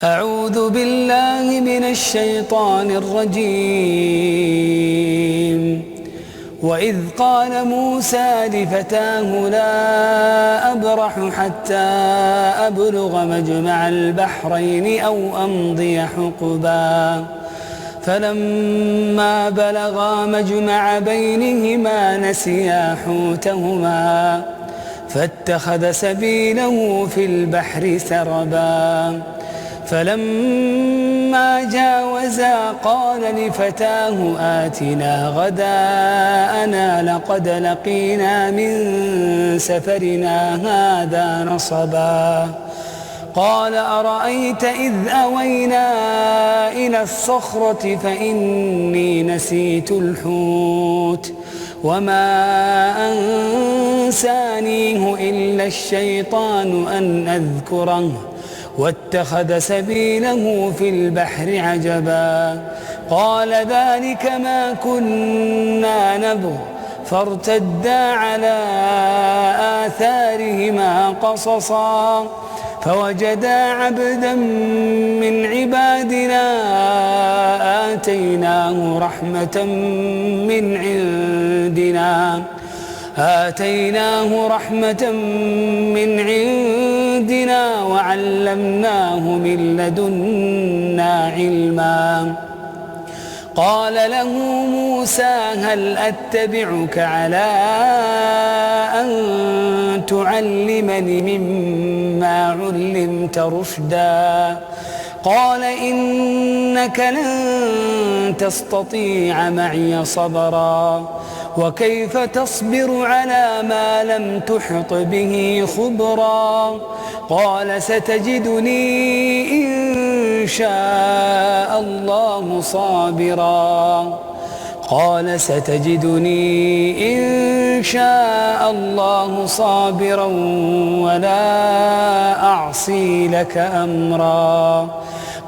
أعوذ بالله من الشيطان الرجيم. وإذ قال موسى لفتاه لا أبرح حتى أبلغ مجمع البحرين أو أمضي حقبا فلما بلغا مجمع بينهما نسيا حوتهما فاتخذ سبيله في البحر سربا فلما جاوزا قال لفتاه آتنا غداءنا لقد لقينا من سفرنا هذا نصبا قال أرأيت إذ أوينا إلى الصخرة فإني نسيت الحوت وما أنسانيه إلا الشيطان أن أذكره واتخذ سبيله في البحر عجبا قال ذلك ما كنا نبغ فارتدا على آثارهما قصصا فوجدا عبدا من عبادنا آتيناه رحمة من عندنا وعلمناه من لدنا علما قال له موسى هل أتبعك على أن تعلمني مما علمت رشدا قال إنك لن تستطيع معي صبرا وكيف تصبر على ما لم تحط به خبرا قال ستجدني إن شاء الله صابرا ولا أعصي لك أمرا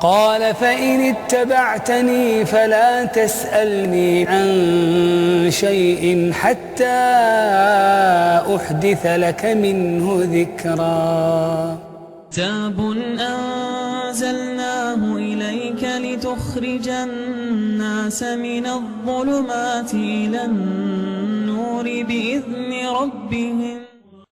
قال فإن اتبعتني فلا تسألني عن شيء حتى أحدث لك منه ذكرا كتاب أنزلناه إليك لتخرج الناس من الظلمات إلى النور بإذن ربهم